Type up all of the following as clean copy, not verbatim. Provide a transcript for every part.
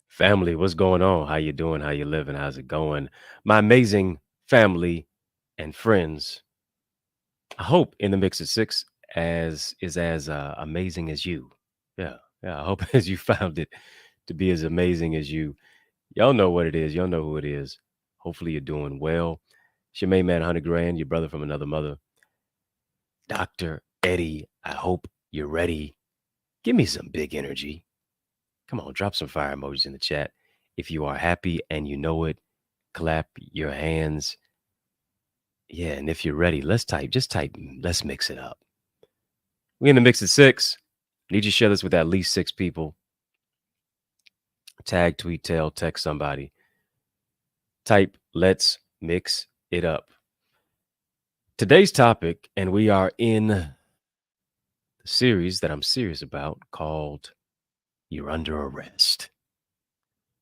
Family, what's going on? How you doing? How you living? How's it going? My amazing family and friends. I hope in the mix of six as amazing as you. Yeah, yeah. I hope as you found it to be as amazing as you. Y'all know what it is. Y'all know who it is. Hopefully you're doing well. It's your main man, 100 grand, your brother from another mother, Dr. Eddie. I hope you're ready. Give me some big energy. Come on, drop some fire emojis in the chat. If you are happy and you know it, clap your hands. Yeah, and if you're ready, just type, let's mix it up. We in the mix at six. Need you to share this with at least six people. Tag, tweet, tell, text somebody. Type, let's mix it up. Today's topic, and we are in the series that I'm serious about called You're Under Arrest.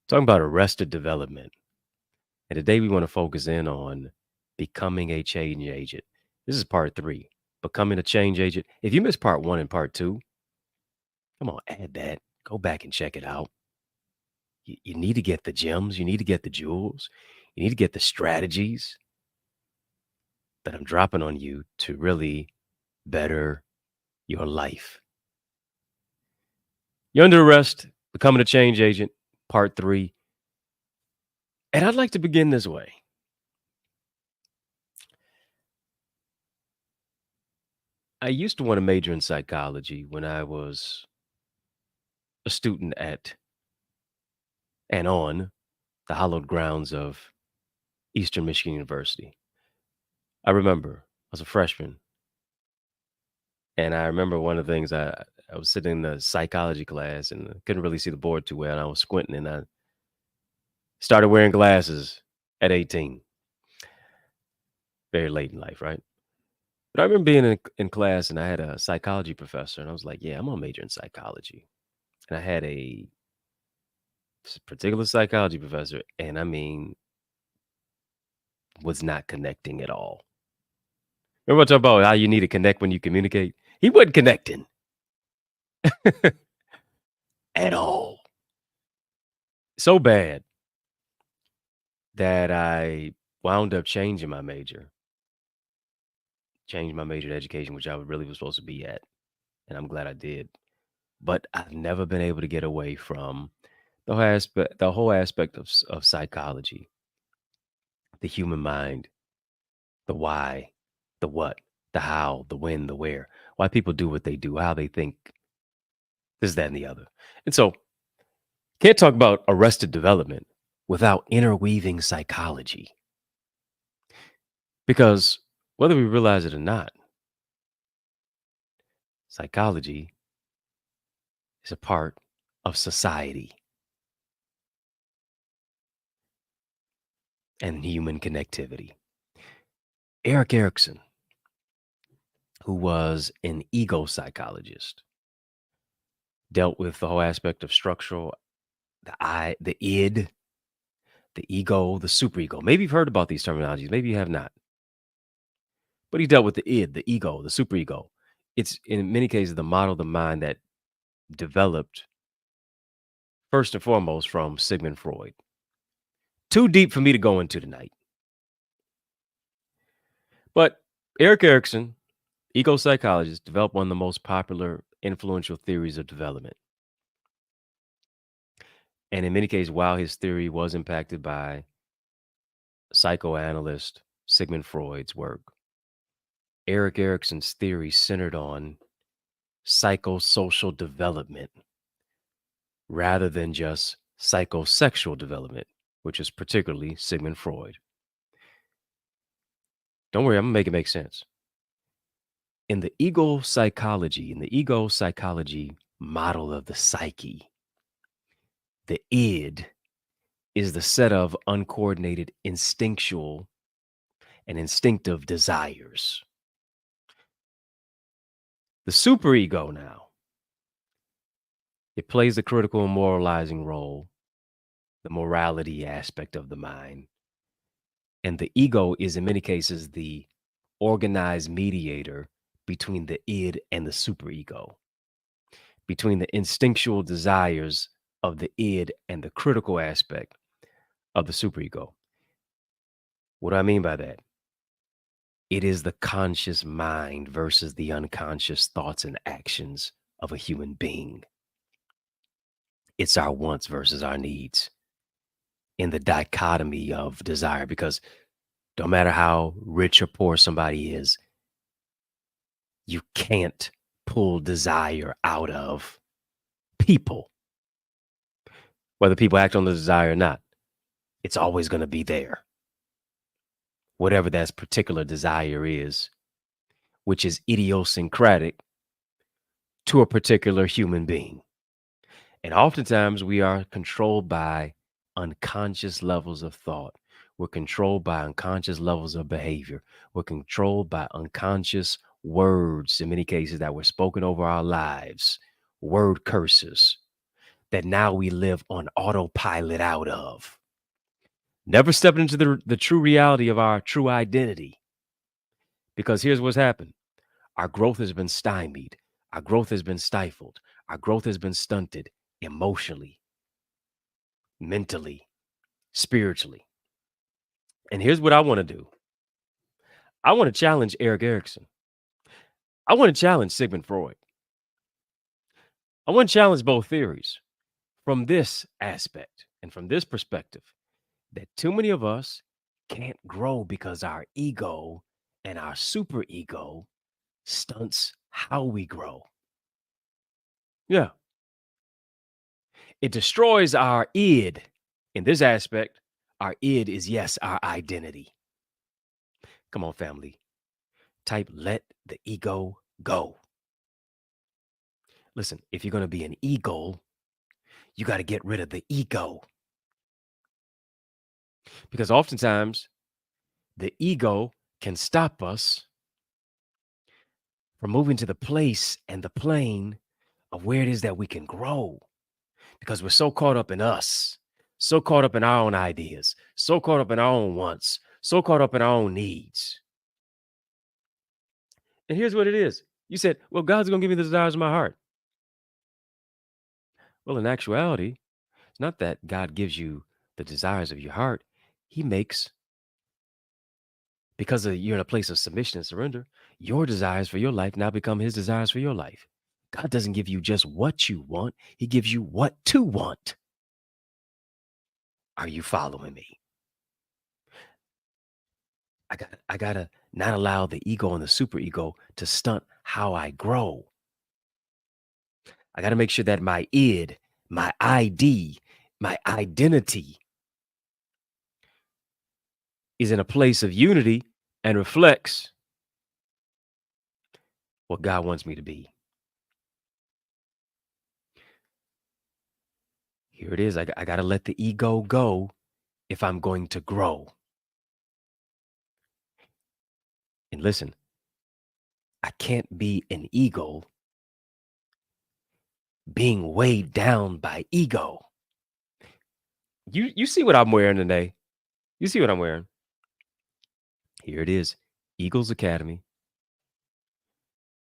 Talking about arrested development. And today we want to focus in on becoming a change agent. This is part 3, becoming a change agent. If you missed part 1 and part 2, come on, add that. Go back and check it out. You need to get the gems. You need to get the jewels. You need to get the strategies that I'm dropping on you to really better your life. You're under arrest, becoming a change agent, part 3. And I'd like to begin this way. I used to want to major in psychology when I was a student at and on the hallowed grounds of Eastern Michigan University. I remember I was a freshman, and I remember one of the things I was sitting in the psychology class and I couldn't really see the board too well. And I was squinting, and I started wearing glasses at 18, very late in life, right? But I remember being in class, and I had a psychology professor, and I was like, "Yeah, I'm gonna major in psychology." And I had a particular psychology professor, and I mean, was not connecting at all. Remember I talk about how you need to connect when you communicate? He wasn't connecting at all. So bad that I wound up changed my major to education, which I really was supposed to be at. And I'm glad I did. But I've never been able to get away from the whole aspect of psychology, the human mind, the why, the what, the how, the when, the where, why people do what they do, how they think, this, that, and the other. And so can't talk about arrested development without interweaving psychology. Because whether we realize it or not, psychology is a part of society and human connectivity. Eric Erickson, who was an ego psychologist, dealt with the whole aspect of structural, the I, the id, the ego, the superego. Maybe you've heard about these terminologies, maybe you have not. But he dealt with the id, the ego, the superego. It's in many cases the model of the mind that developed first and foremost from Sigmund Freud. Too deep for me to go into tonight. But Eric Erickson, ego psychologist, developed one of the most popular, influential theories of development. And in many cases, while his theory was impacted by psychoanalyst Sigmund Freud's work, Eric Erickson's theory centered on psychosocial development rather than just psychosexual development, which is particularly Sigmund Freud. Don't worry, I'm going to make it make sense. In the ego psychology model of the psyche, the id is the set of uncoordinated instinctual and instinctive desires. The superego now, it plays the critical and moralizing role, the morality aspect of the mind. And the ego is in many cases the organized mediator between the id and the superego, between the instinctual desires of the id and the critical aspect of the superego. What do I mean by that? It is the conscious mind versus the unconscious thoughts and actions of a human being. It's our wants versus our needs in the dichotomy of desire, because no matter how rich or poor somebody is, you can't pull desire out of people. Whether people act on the desire or not, it's always going to be there. Whatever that particular desire is, which is idiosyncratic to a particular human being. And oftentimes we are controlled by unconscious levels of thought. We're controlled by unconscious levels of behavior. We're controlled by unconscious words, in many cases, that were spoken over our lives, word curses that now we live on autopilot out of. Never stepping into the true reality of our true identity. Because here's what's happened. Our growth has been stymied. Our growth has been stifled. Our growth has been stunted emotionally, mentally, spiritually. And here's what I want to do. I want to challenge Eric Erickson. I want to challenge Sigmund Freud. I want to challenge both theories from this aspect and from this perspective, that too many of us can't grow because our ego and our superego stunts how we grow. Yeah. It destroys our id. In this aspect, our id is, yes, our identity. Come on, family. Type let the ego go. Listen, if you're going to be an ego, you got to get rid of the ego. Because oftentimes the ego can stop us from moving to the place and the plane of where it is that we can grow. Because we're so caught up in us, so caught up in our own ideas, so caught up in our own wants, so caught up in our own needs. And here's what it is. You said, well, God's going to give me the desires of my heart. Well, in actuality, it's not that God gives you the desires of your heart. He makes, because you're in a place of submission and surrender, your desires for your life now become his desires for your life. God doesn't give you just what you want. He gives you what to want. Are you following me? I gotta not allow the ego and the superego to stunt how I grow. I gotta make sure that my id, my ID, my identity is in a place of unity and reflects what God wants me to be. Here it is. I got to let the ego go if I'm going to grow. And listen, I can't be an ego being weighed down by ego. You see what I'm wearing today? You see what I'm wearing? Here it is. Eagles Academy.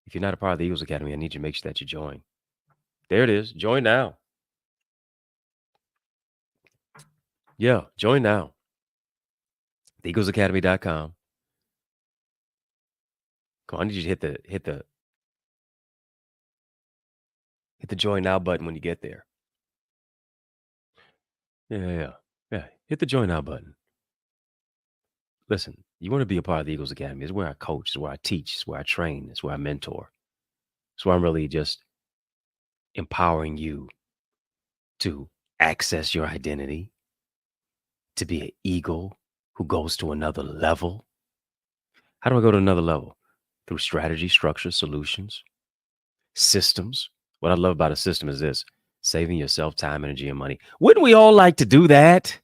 If you're not a part of the Eagles Academy, I need you to make sure that you join. There it is. Join now. Yeah, join now. TheEaglesAcademy.com. Come on, I need you to hit the join now button when you get there. Yeah. Hit the join now button. Listen, you want to be a part of the Eagles Academy. It's where I coach, it's where I teach, it's where I train, it's where I mentor. It's where I'm really just empowering you to access your identity, to be an eagle who goes to another level. How do I go to another level? Through strategy, structure, solutions, systems. What I love about a system is this: saving yourself time, energy, and money. Wouldn't we all like to do that?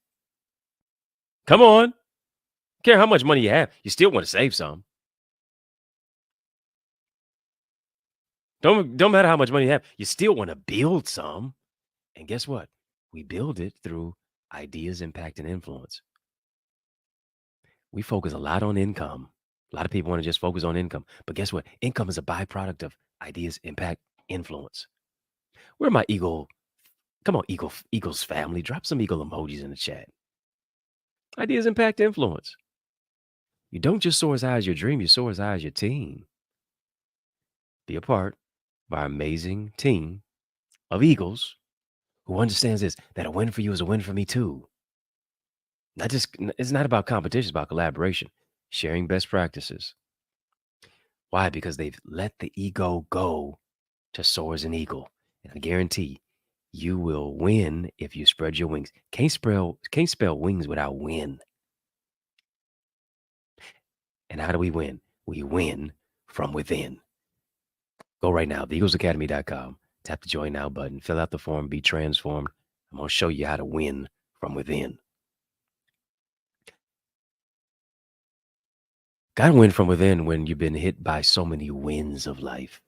Come on. Care how much money you have, you still want to save some. Don't matter how much money you have, you still want to build some. And guess what? We build it through ideas, impact, and influence. We focus a lot on income. A lot of people want to just focus on income. But guess what? Income is a byproduct of ideas, impact, influence. Where are my ego Come on, Eagles family, drop some eagle emojis in the chat. Ideas impact influence. You don't just soar as high as your dream, you soar as high as your team. Be a part of our amazing team of Eagles who understands this, that a win for you is a win for me too. Not just it's not about competition, it's about collaboration, sharing best practices. Why? Because they've let the ego go to soar as an eagle. And I guarantee you will win if you spread your wings. Can't spell wings without win. And how do we win? We win from within. Go right now, theeaglesacademy.com. Tap the join now button, fill out the form, be transformed. I'm going to show you how to win from within. Got to win from within when you've been hit by so many winds of life.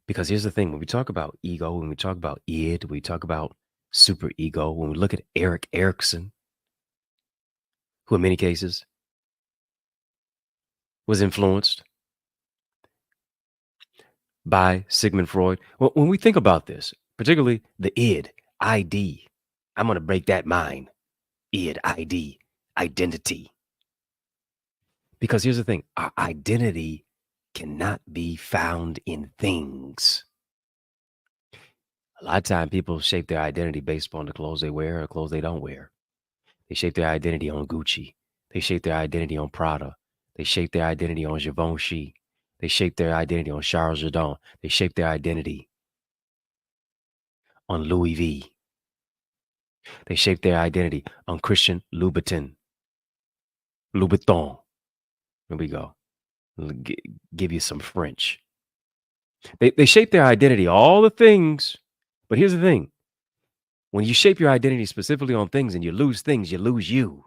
Because here's the thing, when we talk about ego, when we talk about id, we talk about super ego, when we look at Erik Erikson, who in many cases was influenced by Sigmund Freud. Well, when we think about this, particularly the id, ID, I'm going to break that mind. Id, ID, identity. Because here's the thing, our identity cannot be found in things. A lot of time people shape their identity based upon the clothes they wear or clothes they don't wear. They shape their identity on Gucci. They shape their identity on Prada. They shape their identity on Givenchy. They shape their identity on Charles Jourdan. They shape their identity on Louis V. They shape their identity on Christian Louboutin. Louboutin. Here we go. Give you some French. They shape their identity, all the things. But here's the thing. When you shape your identity specifically on things and you lose things, you lose you.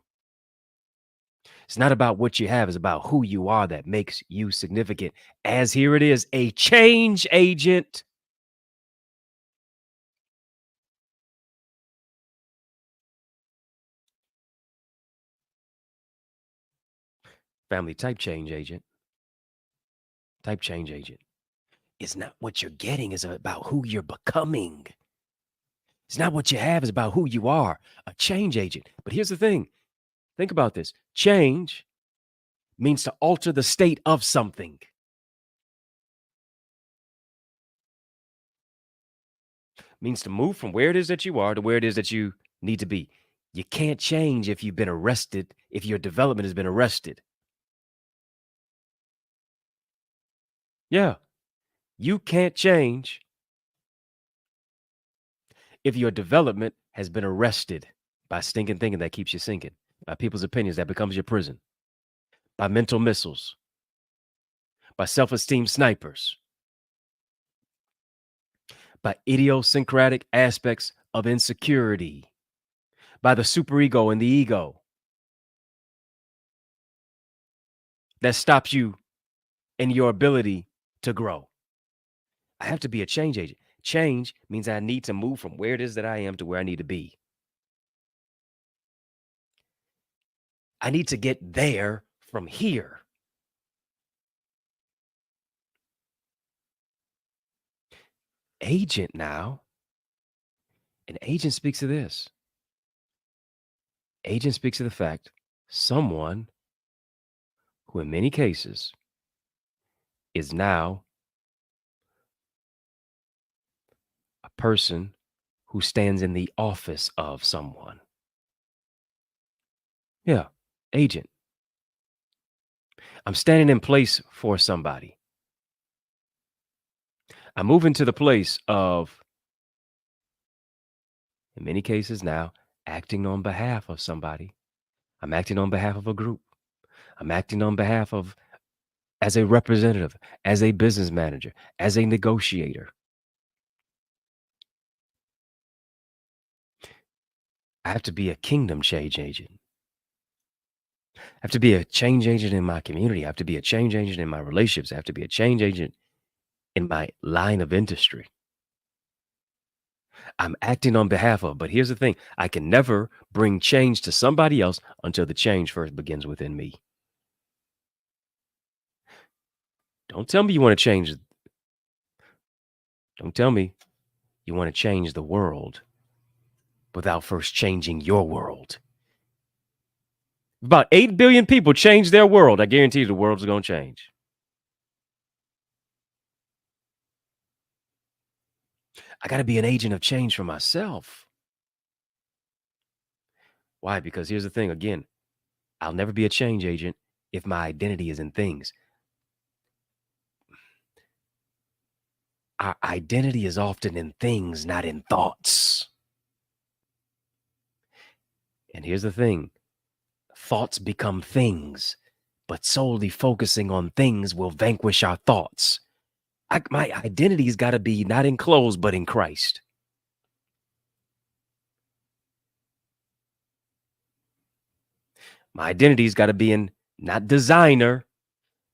It's not about what you have, it's about who you are that makes you significant. As here it is, a change agent. Family, type change agent. Type change agent. It's not what you're getting, it's about who you're becoming. It's not what you have, it's about who you are. A change agent. But here's the thing. Think about this. Change means to alter the state of something. Means to move from where it is that you are to where it is that you need to be. You can't change if you've been arrested, if your development has been arrested. Yeah, you can't change if your development has been arrested by stinking thinking that keeps you sinking, by people's opinions that becomes your prison, by mental missiles, by self-esteem snipers, by idiosyncratic aspects of insecurity, by the superego and the ego that stops you in your ability to grow. I have to be a change agent. Change means I need to move from where it is that I am to where I need to be. I need to get there from here. Agent now, an agent speaks of this. Agent speaks of the fact someone who in many cases is now a person who stands in the office of someone. Yeah, agent. I'm standing in place for somebody. I move into the place of, in many cases now, acting on behalf of somebody. I'm acting on behalf of a group. I'm acting on behalf of, as a representative, as a business manager, as a negotiator. I have to be a kingdom change agent. I have to be a change agent in my community. I have to be a change agent in my relationships. I have to be a change agent in my line of industry. I'm acting on behalf of, but here's the thing. I can never bring change to somebody else until the change first begins within me. Don't tell me you want to change. Don't tell me You want to change the world without first changing your world. About 8 billion people change their world. I guarantee you the world's going to change. I got to be an agent of change for myself. Why? Because here's the thing. Again, I'll never be a change agent if my identity is in things. Our identity is often in things, not in thoughts. And here's the thing. Thoughts become things, but solely focusing on things will vanquish our thoughts. My identity's got to be not in clothes, but in Christ. My identity's got to be in not designer,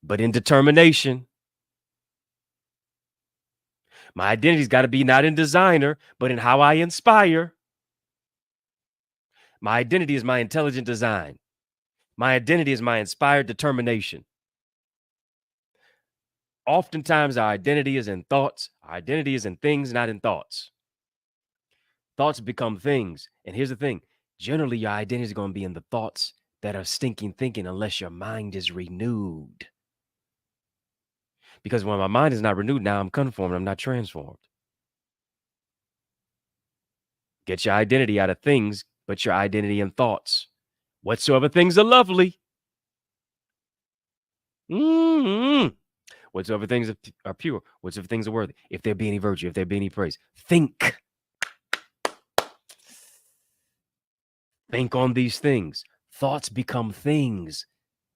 but in determination. My identity's got to be not in designer, but in how I inspire. My identity is my intelligent design. My identity is my inspired determination. Oftentimes, our identity is in thoughts. Our identity is in things, not in thoughts. Thoughts become things. And here's the thing. Generally, your identity is going to be in the thoughts that are stinking thinking unless your mind is renewed. Because when my mind is not renewed, now I'm conformed. I'm not transformed. Get your identity out of things, but your identity in thoughts. Whatsoever things are lovely. Whatsoever things are pure. Whatsoever things are worthy. If there be any virtue, if there be any praise. Think. Think on these things. Thoughts become things,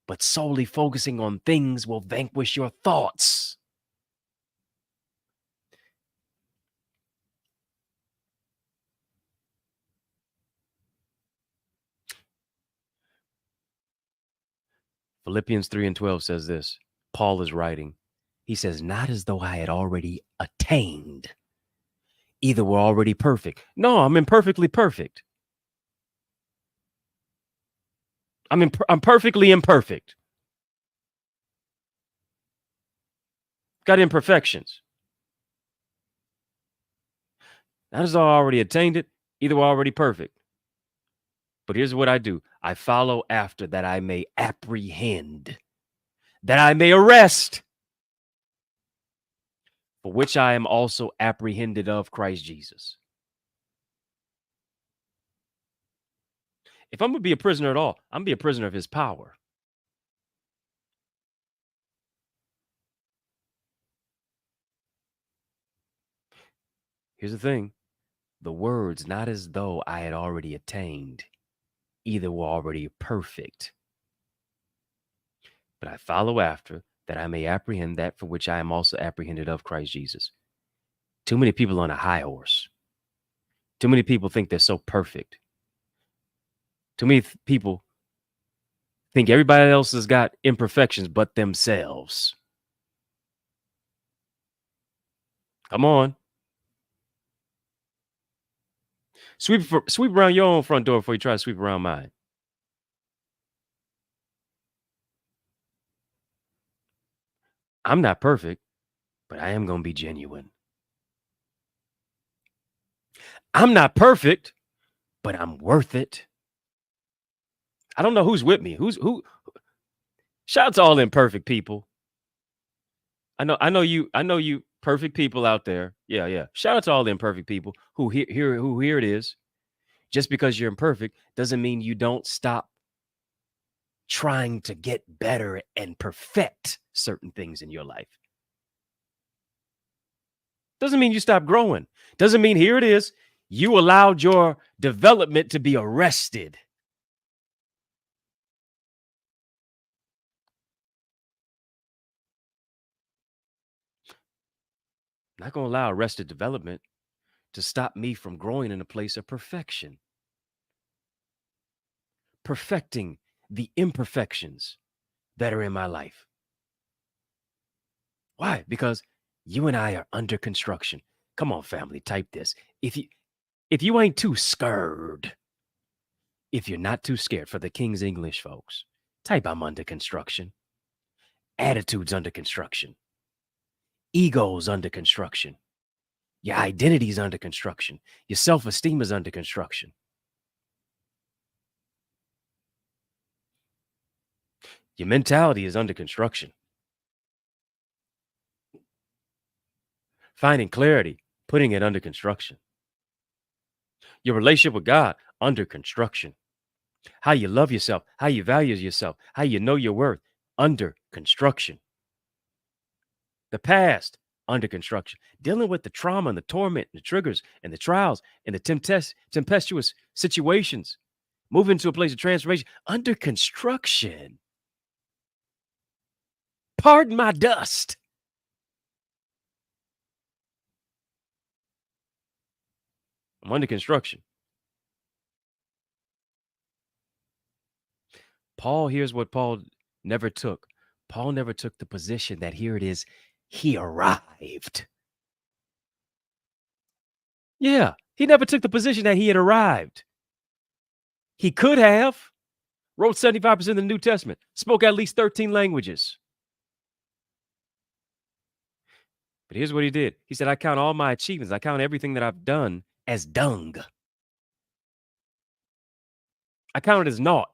but solely focusing on things will vanquish your thoughts. Philippians 3:12 says this. Paul is writing. He says, not as though I had already attained. Either we're already perfect. No, I'm imperfectly perfect. I'm perfectly imperfect. Got imperfections. Not as though I already attained it. Either we're already perfect. But here's what I do. I follow after that I may apprehend, that I may arrest, for which I am also apprehended of Christ Jesus. If I'm going to be a prisoner at all, I'm going to be a prisoner of his power. Here's the thing. The words, not as though I had already attained, either were already perfect. But I follow after that I may apprehend that for which I am also apprehended of Christ Jesus. Too many people on a high horse. Too many people think they're so perfect. Too many people think everybody else has got imperfections but themselves. Come on. Sweep around your own front door before you try to sweep around mine. I'm not perfect, but I am going to be genuine. I'm not perfect, but I'm worth it. I don't know who's with me. Who? Shout out to all imperfect people. I know you perfect people out there. Yeah. Shout out to all the imperfect people who here it is. Just because you're imperfect doesn't mean you don't stop trying to get better and perfect certain things in your life. Doesn't mean you stop growing. Doesn't mean here it is. You allowed your development to be arrested. I'm not going to allow arrested development to stop me from growing in a place of perfection. Perfecting the imperfections that are in my life. Why? Because you and I are under construction. Come on, family, type this. If you ain't too scared, if you're not too scared for the King's English folks, type I'm under construction. Attitudes under construction. Egos under construction. Your identity is under construction. Your self-esteem is under construction. Your mentality is under construction. Finding clarity, putting it under construction. Your relationship with God, under construction. How you love yourself, how you value yourself, how you know your worth, under construction. The past, under construction. Dealing with the trauma and the torment and the triggers and the trials and the tempestuous situations. Moving to a place of transformation, under construction. Pardon my dust. I'm under construction. Paul, here's what Paul never took. Paul never took the position that here it is, he arrived. Yeah, he never took the position that he had arrived. He could have wrote 75% of the New Testament, spoke at least 13 languages. But here's what he did. He said, I count all my achievements, I count everything that I've done as dung. I count it as naught.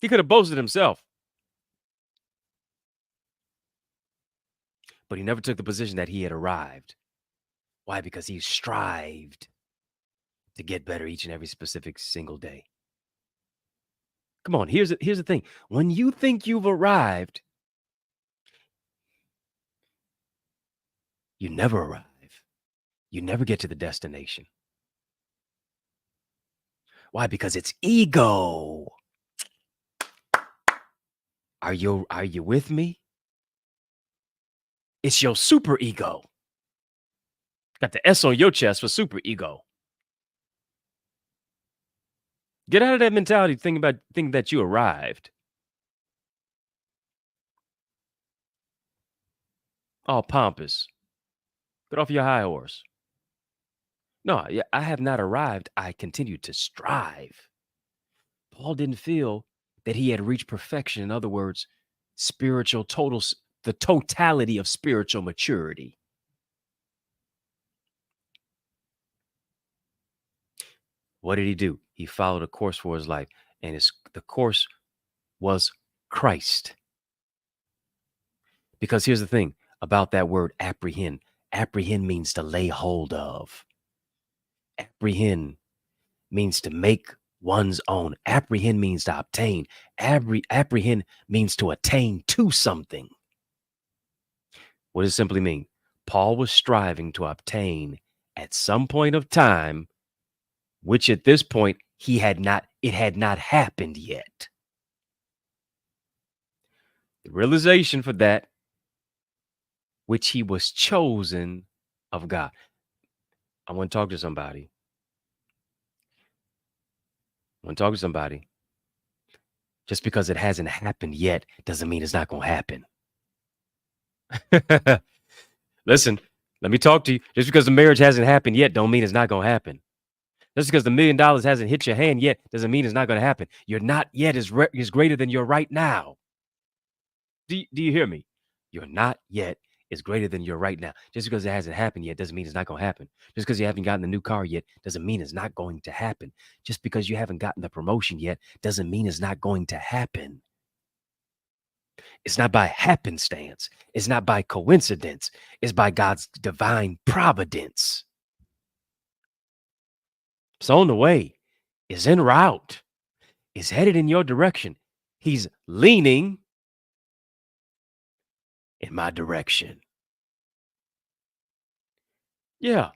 He could have boasted himself, but he never took the position that he had arrived. Why? Because he strived to get better each and every specific single day. Come on, here's the thing. When you think you've arrived, you never arrive. You never get to the destination. Why? Because it's ego. Are you with me? It's your super ego. Got the S on your chest for super ego. Get out of that mentality thinking that you arrived. All pompous. Get off your high horse. No, yeah, I have not arrived. I continue to strive. Paul didn't feel that he had reached perfection. In other words, the totality of spiritual maturity. What did he do? He followed a course for his life, and the course was Christ. Because here's the thing about that word apprehend. Apprehend means to lay hold of. Apprehend means to make one's own. Apprehend means to obtain. Apprehend means to attain to something. What does it simply mean? Paul was striving to obtain at some point of time, which at this point it had not happened yet. The realization for that, which he was chosen of God. I want to talk to somebody. Just because it hasn't happened yet doesn't mean it's not going to happen. Listen, let me talk to you. Just because the marriage hasn't happened yet don't mean it's not going to happen. Just because the $1 million hasn't hit your hand yet doesn't mean it's not going to happen. Your not yet is greater than your right now. Do you hear me? Your not yet is greater than your right now. Just because it hasn't happened yet doesn't mean it's not going to happen. Just because you haven't gotten the new car yet doesn't mean it's not going to happen. Just because you haven't gotten the promotion yet doesn't mean it's not going to happen. It's not by happenstance. It's not by coincidence. It's by God's divine providence. It's on the way. It's en route. It's headed in your direction. He's leaning in my direction. Yeah.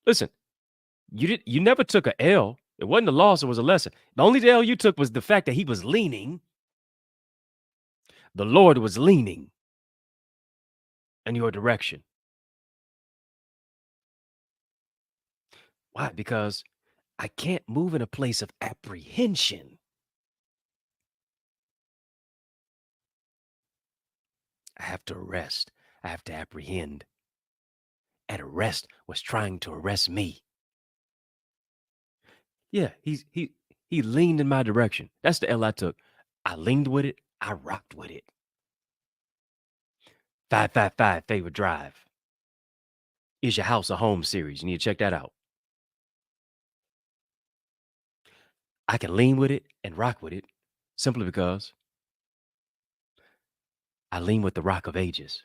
Listen, you never took a L. It wasn't a loss, it was a lesson. The only L you took was the fact that he was leaning. The Lord was leaning in your direction. Why? Because I can't move in a place of apprehension. I have to arrest. I have to apprehend. And arrest was trying to arrest me. Yeah, he leaned in my direction. That's the L I took. I leaned with it. I rocked with it. 555 favorite drive. Is Your House a Home series. You need to check that out. I can lean with it and rock with it simply because I lean with the rock of ages.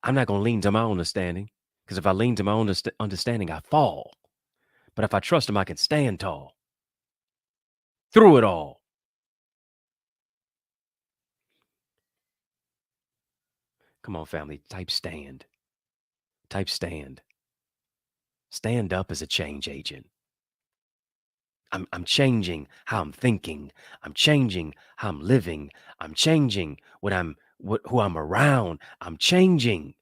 I'm not going to lean to my own understanding because if I lean to my own understanding, I fall. But if I trust him, I can stand tall through it all. Come on, family. Type stand. Type stand. Stand up as a change agent. I'm changing how I'm thinking. I'm changing how I'm living. I'm changing who I'm around. I'm changing.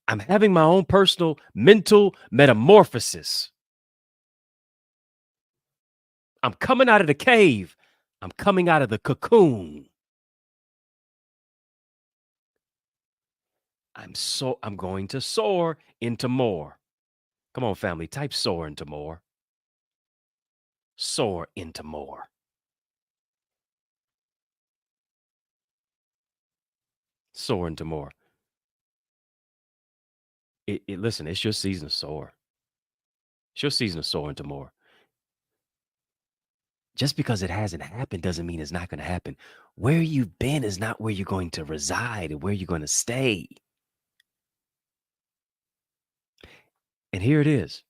I'm having my own personal mental metamorphosis. I'm coming out of the cave. I'm coming out of the cocoon. I'm going to soar into more. Come on, family. Type soar into more. Soar into more. Soar into more. Listen, it's your season to soar. It's your season to soar into more. Just because it hasn't happened doesn't mean it's not going to happen. Where you've been is not where you're going to reside and where you're going to stay. And here it is.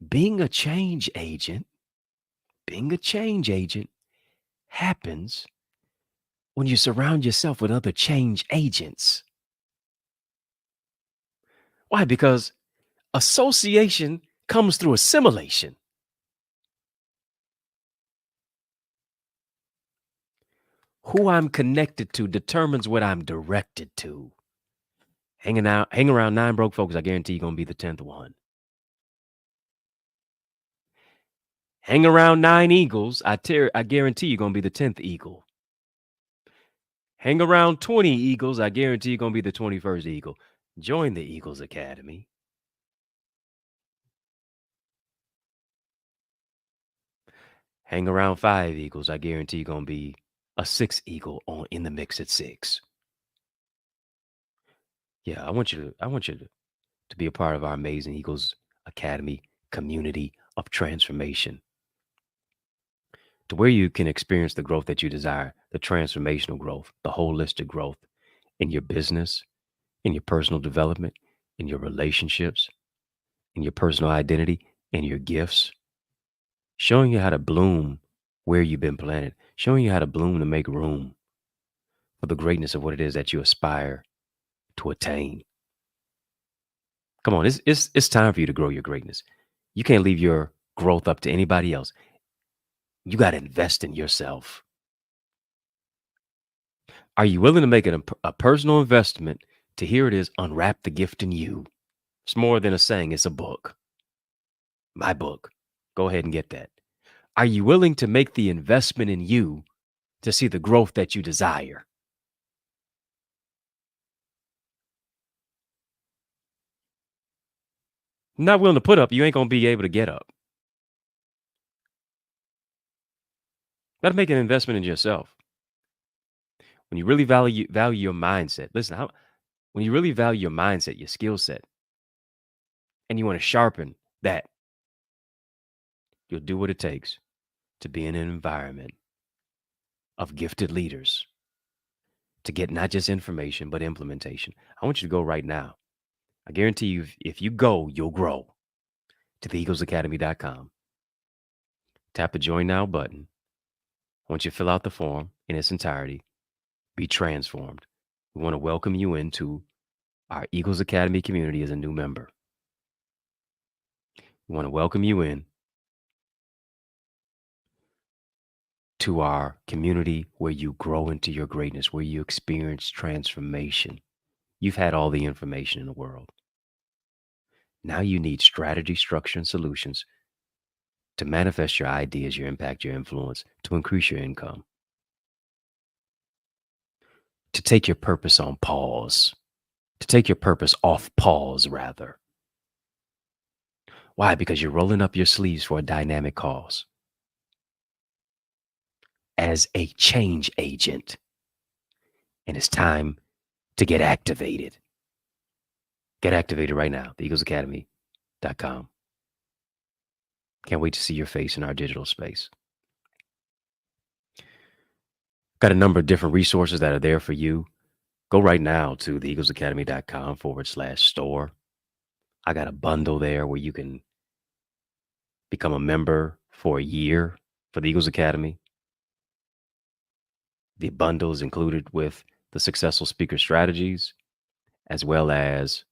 Being a change agent, being a change agent happens when you surround yourself with other change agents. Why? Because association comes through assimilation. Who I'm connected to determines what I'm directed to. Hang around 9 broke folks, I guarantee you're going to be the 10th one. Hang around 9 eagles, I guarantee you're going to be the 10th eagle. Hang around 20 eagles, I guarantee you're going to be the 21st eagle. Join the Eagles Academy. Hang around 5 eagles, I guarantee you're going to be a 6th eagle in the mix at 6. Yeah, I want you to be a part of our amazing Eagles Academy community of transformation, to where you can experience the growth that you desire, the transformational growth, the holistic growth in your business, in your personal development, in your relationships, in your personal identity, in your gifts, showing you how to bloom where you've been planted, showing you how to bloom to make room for the greatness of what it is that you aspire to attain. Come on, it's time for you to grow your greatness. You can't leave your growth up to anybody else. You got to invest in yourself. Are you willing to make it a personal investment to, here it is, unwrap the gift in you? It's more than a saying, it's a book. My book. Go ahead and get that. Are you willing to make the investment in you to see the growth that you desire? Not willing to put up, you ain't going to be able to get up. Got to make an investment in yourself. When you really value your mindset, listen, when you really value your mindset, your skill set, and you want to sharpen that, you'll do what it takes to be in an environment of gifted leaders to get not just information, but implementation. I want you to go right now. I guarantee you, if you go, you'll grow. To theeaglesacademy.com. Tap the Join Now button. I want you to fill out the form in its entirety. Be transformed. We want to welcome you into our Eagles Academy community as a new member. We want to welcome you in to our community where you grow into your greatness, where you experience transformation. You've had all the information in the world. Now you need strategy, structure, and solutions to manifest your ideas, your impact, your influence, to increase your income, to take your purpose on pause, to take your purpose off pause, rather. Why? Because you're rolling up your sleeves for a dynamic cause as a change agent. And it's time to get activated. Get activated right now, theeaglesacademy.com. Can't wait to see your face in our digital space. Got a number of different resources that are there for you. Go right now to theeaglesacademy.com/store. I got a bundle there where you can become a member for a year for the Eagles Academy. The bundle is included with the Successful Speaker Strategies, as well as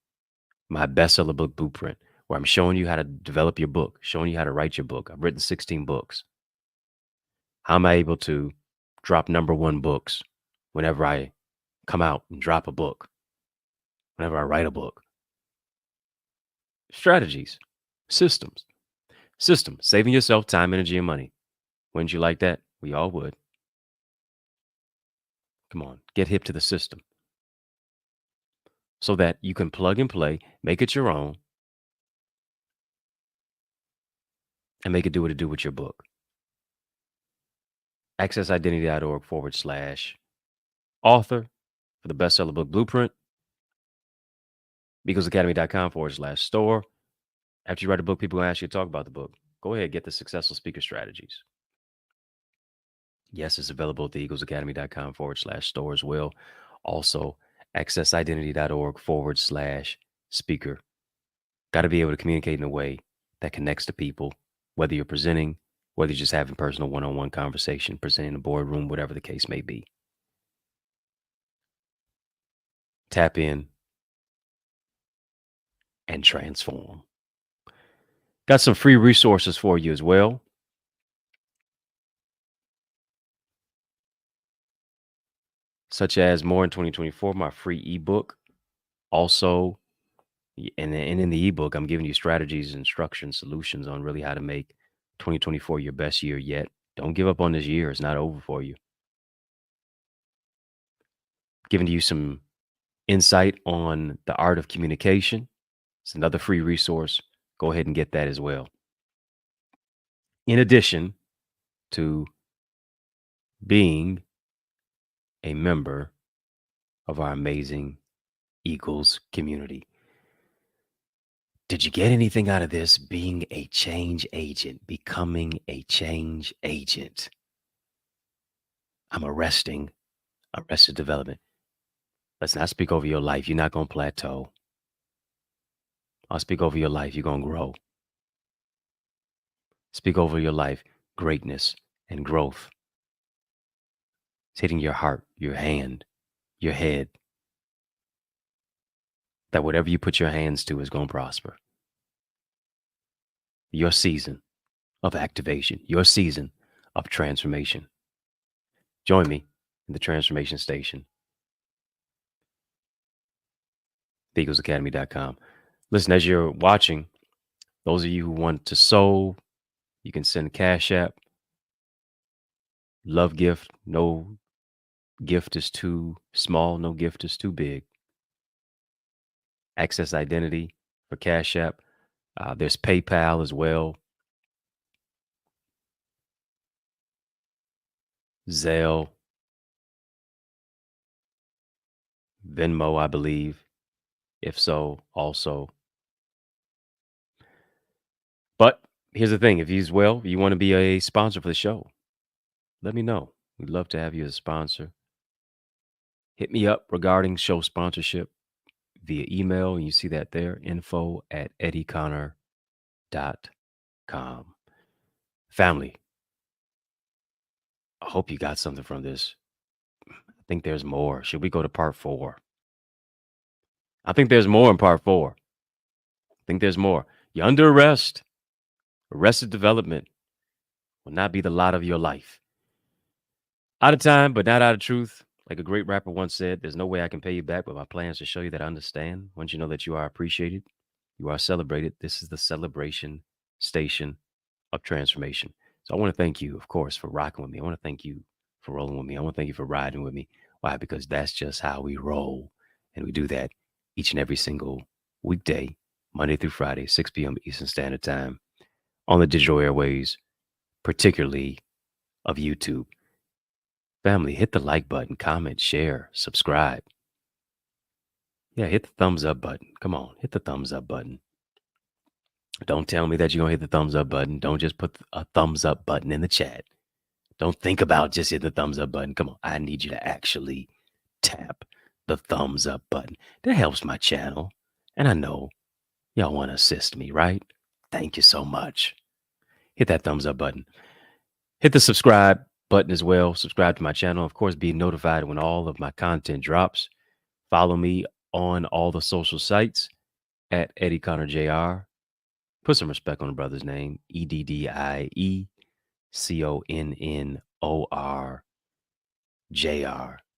my bestseller book blueprint, where I'm showing you how to develop your book, showing you how to write your book. I've written 16 books. How am I able to drop #1 books whenever I come out and drop a book, whenever I write a book? Strategies, systems, saving yourself time, energy, and money. Wouldn't you like that? We all would. Come on, get hip to the system so that you can plug and play, make it your own, and make it do what it do with your book. accessidentity.org/author for the bestseller book blueprint. EaglesAcademy.com/store. After you write a book, people will ask you to talk about the book. Go ahead, get the Successful Speaker Strategies. Yes, it's available at the EaglesAcademy.com/store as well. Also, accessidentity.org/speaker. Got to be able to communicate in a way that connects to people, whether you're presenting, whether you're just having personal one-on-one conversation, presenting in a boardroom, whatever the case may be. Tap in and transform. Got some free resources for you as well. Such as More in 2024, my free ebook. Also, and in the ebook, I'm giving you strategies, instructions, solutions on really how to make 2024 your best year yet. Don't give up on this year. It's not over for you. Giving you some insight on the art of communication. It's another free resource. Go ahead and get that as well. In addition to being a member of our amazing Eagles community. Did you get anything out of this? Being a change agent, becoming a change agent. I'm arrested development. Let's not speak over your life. You're not going to plateau. I'll speak over your life. You're going to grow. Speak over your life, greatness and growth. It's hitting your heart, your hand, your head. That whatever you put your hands to is going to prosper. Your season of activation, your season of transformation. Join me in the transformation station. TheEaglesAcademy.com. Listen, as you're watching, those of you who want to sow, you can send Cash App. Love gift. No gift is too small. No gift is too big. Access Identity for Cash App. There's PayPal as well. Zelle. Venmo, I believe. If so, also. But here's the thing. If you want to be a sponsor for the show, let me know. We'd love to have you as a sponsor. Hit me up regarding show sponsorship via email. And you see that there, info@EddieConnor.com. Family, I hope you got something from this. I think there's more. Should we go to part 4? I think there's more in part 4. I think there's more. You're under arrest. Arrested development will not be the lot of your life. Out of time, but not out of truth. Like a great rapper once said, there's no way I can pay you back, but my plan is to show you that I understand. Once you know that you are appreciated, you are celebrated. This is the celebration station of transformation. So I want to thank you, of course, for rocking with me. I want to thank you for rolling with me. I want to thank you for riding with me. Why? Because that's just how we roll. And we do that each and every single weekday, Monday through Friday, 6 p.m. Eastern Standard Time on the digital airways, particularly of YouTube. Family, hit the like button, comment, share, subscribe. Yeah, hit the thumbs up button. Come on, hit the thumbs up button. Don't tell me that you're going to hit the thumbs up button. Don't just put a thumbs up button in the chat. Don't think about just hit the thumbs up button. Come on, I need you to actually tap the thumbs up button. That helps my channel. And I know y'all want to assist me, right? Thank you so much. Hit that thumbs up button. Hit the subscribe button as well. Subscribe to my channel. Of course, be notified when all of my content drops. Follow me on all the social sites at EddieConnorJr. Put some respect on the brother's name. EddieConnorJr.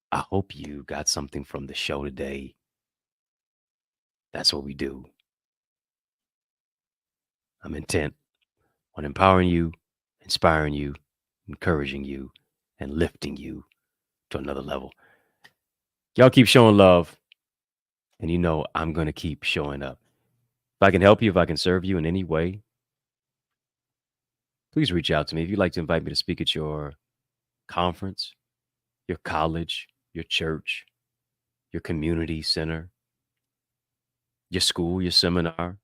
I hope you got something from the show today. That's what we do. I'm intent on empowering you, inspiring you, encouraging you, and lifting you to another level. Y'all keep showing love, and you know I'm going to keep showing up. If I can help you, if I can serve you in any way, please reach out to me. If you'd like to invite me to speak at your conference, your college, your church, your community center, your school, your seminar,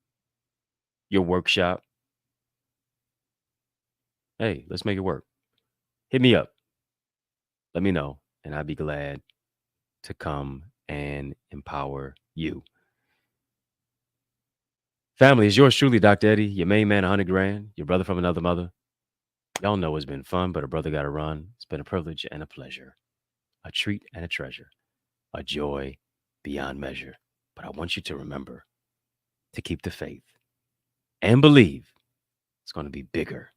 your workshop, hey, let's make it work. Hit me up. Let me know, and I'd be glad to come and empower you. Family, is yours truly, Dr. Eddie, your main man, 100 grand, your brother from another mother. Y'all know it's been fun, but a brother got to run. It's been a privilege and a pleasure, a treat and a treasure, a joy beyond measure. But I want you to remember to keep the faith and believe it's going to be bigger,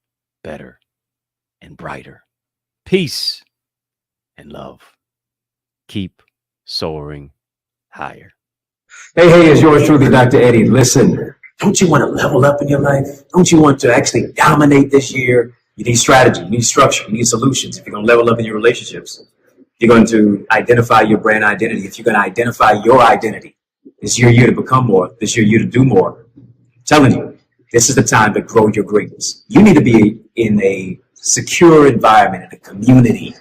better, and brighter. Peace and love. Keep soaring higher. Hey, it's yours truly, Dr. Eddie. Listen, don't you want to level up in your life? Don't you want to actually dominate this year? You need strategy, you need structure, you need solutions. If you're going to level up in your relationships, you're going to identify your brand identity. If you're going to identify your identity, this is your year to become more. This is your year to do more. I'm telling you, this is the time to grow your greatness. You need to be in a secure environment, in a community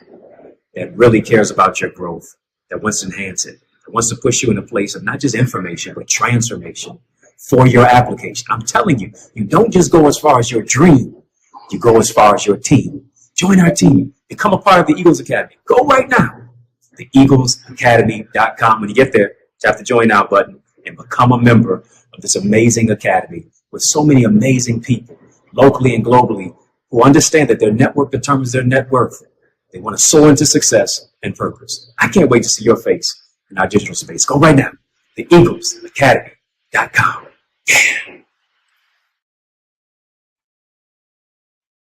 that really cares about your growth, that wants to enhance it, that wants to push you in a place of not just information, but transformation for your application. I'm telling you, you don't just go as far as your dream, you go as far as your team. Join our team. Become a part of the Eagles Academy. Go right now. TheEaglesAcademy.com. When you get there, tap the join now button and become a member of this amazing academy with so many amazing people, locally and globally, who understand that their network determines their net worth. They want to soar into success and purpose. I can't wait to see your face in our digital space. Go right now. TheEaglesAcademy.com. Yeah.